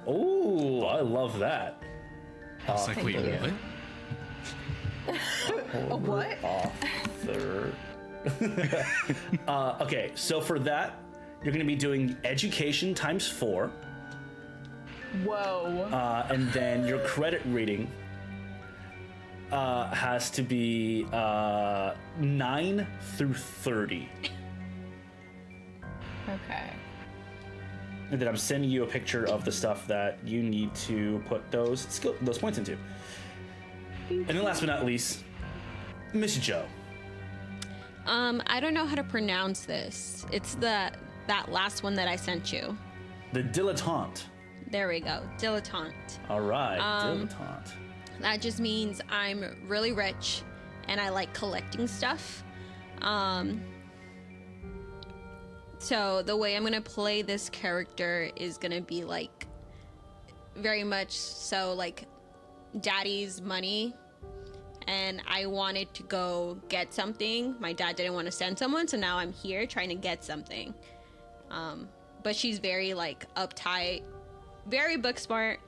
Oh, I love that. I was like, Thank wait, you. what? Author. Okay, so for that, you're going to be doing education times 4, Whoa. and then your credit rating has to be 9 through 30. Okay. And then I'm sending you a picture of the stuff that you need to put those points into. And then last but not least, Miss Joe. I don't know how to pronounce this. It's that last one that I sent you. The dilettante. There we go. Dilettante. All right, dilettante. That just means I'm really rich and I like collecting stuff. So the way I'm gonna play this character is gonna be like very much so like daddy's money, and I wanted to go get something. My dad didn't want to send someone, so now I'm here trying to get something. But she's very like uptight, very book smart,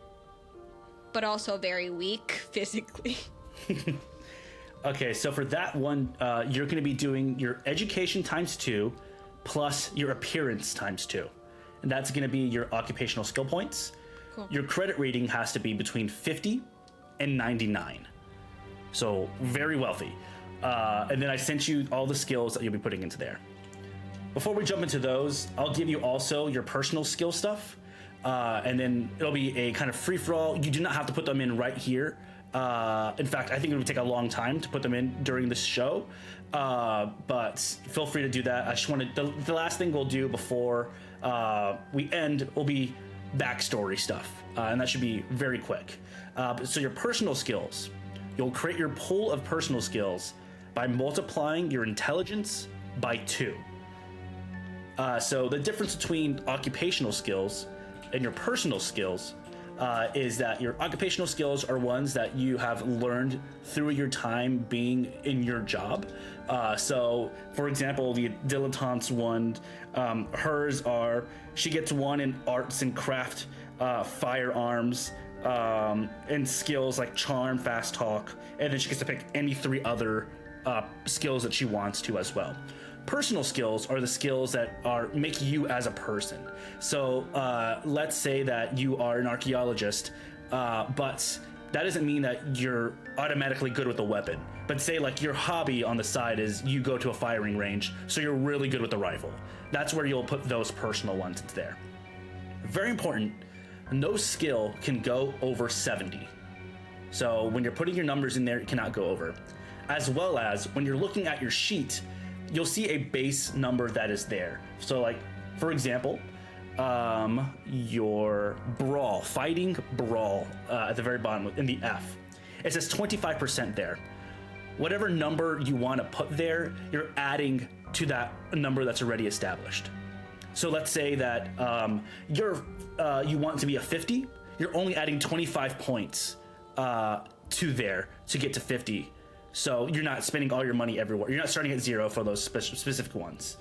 but also very weak physically. Okay, so for that one, you're going to be doing your education times 2 plus your appearance times 2. And that's going to be your occupational skill points. Cool. Your credit rating has to be between 50 and 99. So very wealthy. And then I sent you all the skills that you'll be putting into there. Before we jump into those, I'll give you also your personal skill stuff. And then it'll be a kind of free-for-all. You do not have to put them in right here. In fact, I think it would take a long time to put them in during this show. But feel free to do that. I just wanted the last thing we'll do before we end will be backstory stuff. And that should be very quick. So your personal skills, you'll create your pool of personal skills by multiplying your intelligence by 2. So the difference between occupational skills and your personal skills is that your occupational skills are ones that you have learned through your time being in your job. So, for example, the dilettante's one, hers are, she gets one in arts and craft, firearms, and skills like charm, fast talk, and then she gets to pick any 3 other skills that she wants to as well. Personal skills are the skills that make you as a person. So let's say that you are an archaeologist, but that doesn't mean that you're automatically good with a weapon. But say like your hobby on the side is you go to a firing range, so you're really good with the rifle. That's where you'll put those personal ones there. Very important, no skill can go over 70. So when you're putting your numbers in there, it cannot go over. As well as when you're looking at your sheet, you'll see a base number that is there. So like, for example, your brawl, fighting brawl, at the very bottom in the F, it says 25% there. Whatever number you want to put there, you're adding to that number that's already established. So let's say that you want to be a 50, you're only adding 25 points to there to get to 50. So you're not spending all your money everywhere. You're not starting at 0 for those specific ones.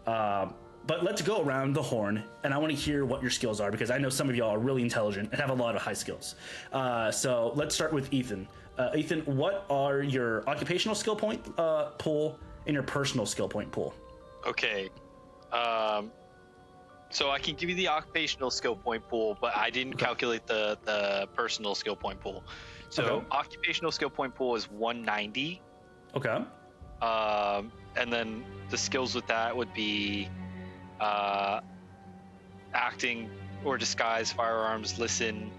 But let's go around the horn, and I want to hear what your skills are, because I know some of y'all are really intelligent and have a lot of high skills. So let's start with Ethan. Ethan, what are your occupational skill point pool and your personal skill point pool? Okay. So I can give you the occupational skill point pool, but I didn't calculate the personal skill point pool. So occupational skill point pool is 190. Okay. And then the skills with that would be acting or disguise, firearms, listen,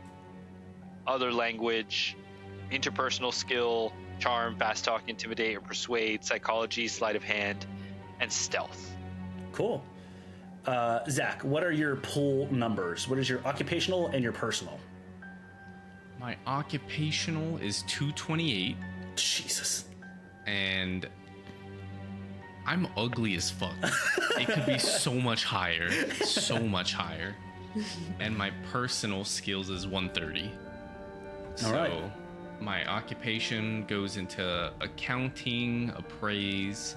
other language, interpersonal skill, charm, fast talk, intimidate or persuade, psychology, sleight of hand, and stealth. Cool. Zach, what are your pool numbers? What is your occupational and your personal? My occupational is 228, Jesus. and I'm ugly as fuck. It could be so much higher, so much higher. And my personal skills is 130. So right. My occupation goes into accounting, appraise,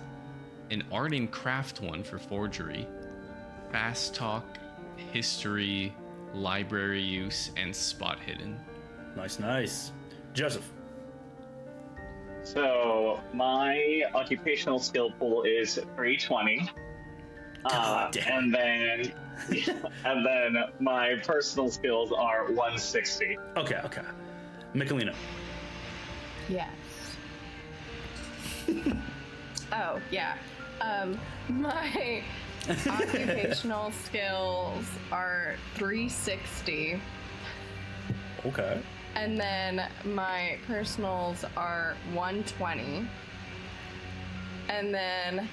an art and craft one for forgery, fast talk, history, library use, and spot hidden. Nice. Joseph. So my occupational skill pool is 320. God damn. And then my personal skills are 160. Okay. Michelina. Yes. Oh, yeah. My occupational skills are 360. Okay. And then my personals are 120. And then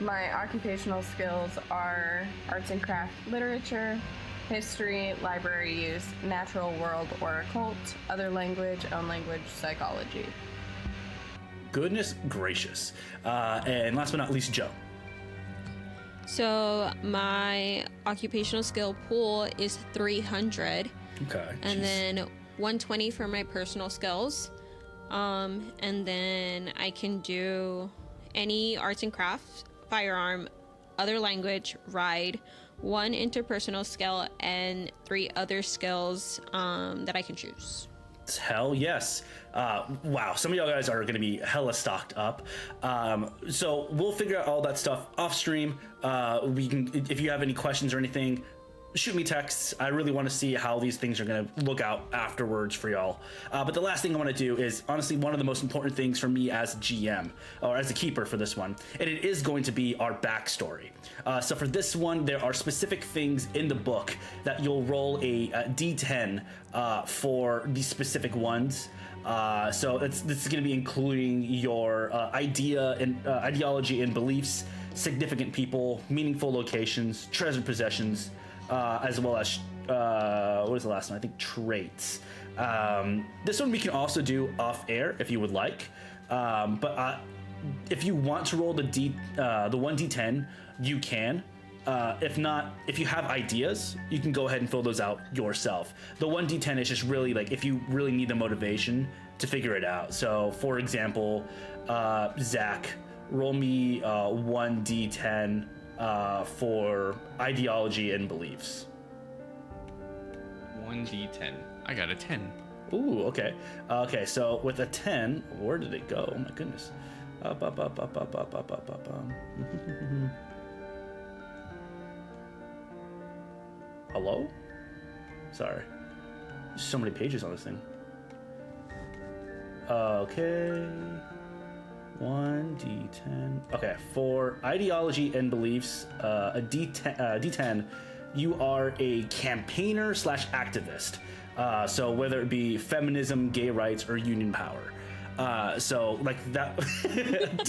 my occupational skills are arts and craft, literature, history, library use, natural world or occult, other language, own language, psychology. Goodness gracious. And last but not least, Joe. So my occupational skill pool is 300. Okay. And then 120 for my personal skills. And then I can do any arts and crafts, firearm, other language, ride, 1 interpersonal skill, and 3 other skills that I can choose. Hell yes. Wow, some of y'all guys are going to be hella stocked up. So we'll figure out all that stuff off stream. We can, if you have any questions or anything, shoot me texts. I really want to see how these things are going to look out afterwards for y'all. But the last thing I want to do is honestly one of the most important things for me as GM, or as a keeper for this one, and it is going to be our backstory. So for this one, there are specific things in the book that you'll roll a D10 for these specific ones. So this is going to be including your ideology and beliefs, significant people, meaningful locations, treasured possessions, as well as what was the last one? I think traits. This one we can also do off air if you would like, but if you want to roll the 1d10, you can. If not, if you have ideas, you can go ahead and fill those out yourself. The 1d10 is just really like if you really need the motivation to figure it out. So, for example, Zack, roll me 1d10 for ideology and beliefs. 1d10. I got a 10. Ooh, okay. Okay, so with a 10, where did it go? Oh my goodness. Up. Hello? Sorry. There's so many pages on this thing. Okay. 1d10. Okay, for ideology and beliefs, a D10, you are a campaigner / activist. So whether it be feminism, gay rights, or union power. So like that.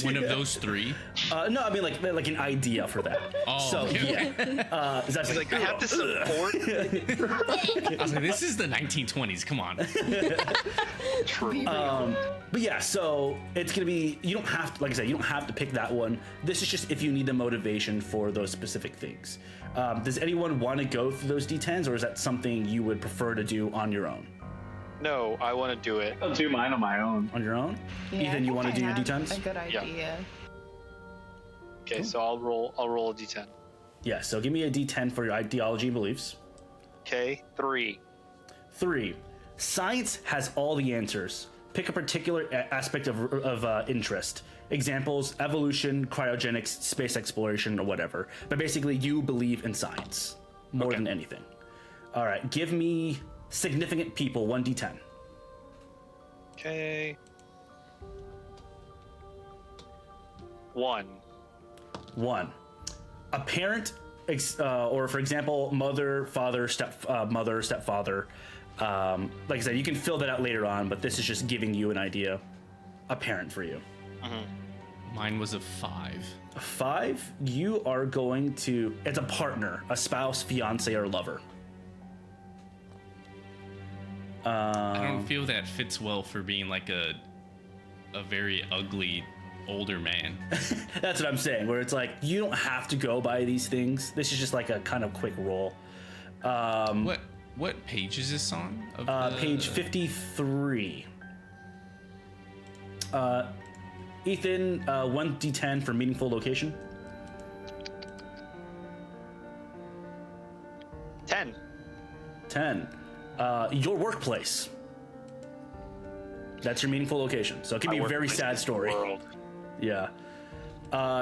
One of those three. No, I mean like an idea for that. Oh, so okay. yeah. That's Like, I have to support. I was like, this is the 1920s. Come on. True. But yeah, so it's gonna be, you don't have to, like I said, you don't have to pick that one. This is just if you need the motivation for those specific things. Does anyone want to go through those D10s, or is that something you would prefer to do on your own? No, I want to do it. I'll do mine on my own. On your own? Yeah, Ethan, you I want to do think your I have D10s? A good idea. Okay, so I'll roll a d10. Yeah, so give me a D10 for your ideology and beliefs. Okay, 3. 3. Science has all the answers. Pick a particular aspect of interest. Examples: evolution, cryogenics, space exploration, or whatever. But basically, you believe in science more than anything. All right, give me significant people, 1d10. Okay. 1. 1. A parent, or for example, mother, father, stepfather. Like I said, you can fill that out later on, but this is just giving you an idea. A parent for you. Mine was a 5. A 5, you are going to, it's a partner, a spouse, fiance, or lover. I don't feel that fits well for being like a very ugly older man. That's what I'm saying, where it's like, you don't have to go by these things. This is just like a kind of quick roll. What page is this on? Page 53. Ethan, 1d10 for meaningful location. 10. 10. Your workplace. That's your meaningful location. So it can be a very sad story. World. Yeah.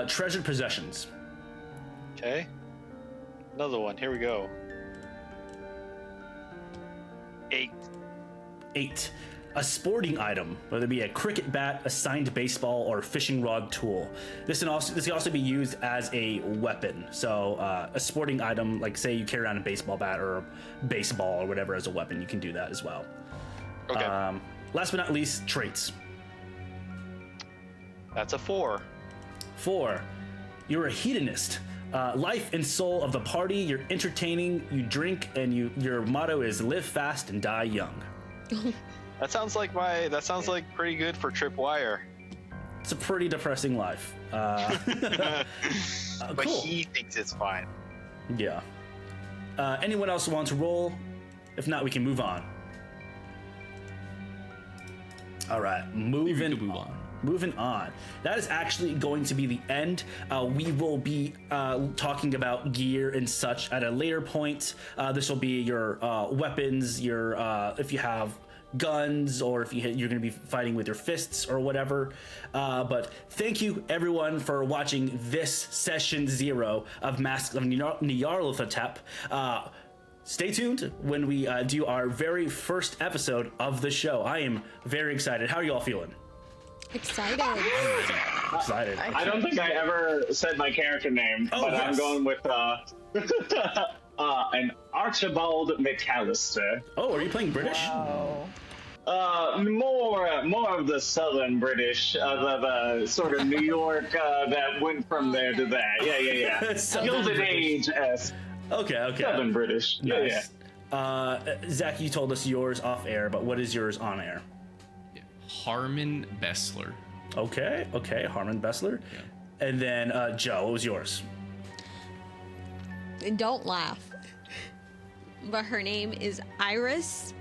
Treasured possessions. Okay. Another one. Here we go. 8. 8. A sporting item, whether it be a cricket bat, a signed baseball, or fishing rod tool. This can also be used as a weapon. So a sporting item, like say you carry around a baseball bat or a baseball or whatever as a weapon, you can do that as well. Okay. Last but not least, traits. That's a 4. 4. You're a hedonist. Life and soul of the party. You're entertaining. You drink, and your motto is live fast and die young. That sounds like pretty good for Tripwire. It's a pretty depressing life. But Cool. he thinks it's fine. Yeah. Anyone else want to roll? If not, we can move on. All right, moving on. Moving on. That is actually going to be the end. We will be talking about gear and such at a later point. This will be your weapons, your if you have guns, or if you're going to be fighting with your fists or whatever. But thank you everyone for watching this session 0 of Masks of Nyarlathotep. Stay tuned when we do our very first episode of the show. I am very excited. How are you all feeling? Excited. Excited. I don't think I ever said my character name, Oh, but yes. I'm going with an Archibald McAllister. Oh, are you playing British? Oh. More of the Southern British, the sort of New York that went from there to that. Yeah. Southern Gilded British. Age-esque. Okay. Southern British. Nice. Zack, you told us yours off air, but what is yours on air? Harmon Bessler. Okay, Harmon Bessler. Yeah. And then Joe, what was yours? Don't laugh. But her name is Iris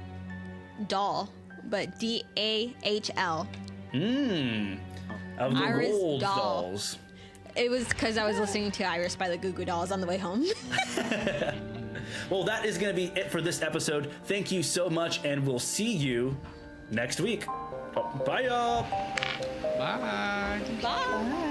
Dahl, but Dahl. Of the Iris Roald Dahl. dolls. It was because I was listening to Iris by the Goo Goo Dolls on the way home. Well, that is going to be it for this episode. Thank you so much, and we'll see you next week. Bye, y'all. Bye. Bye.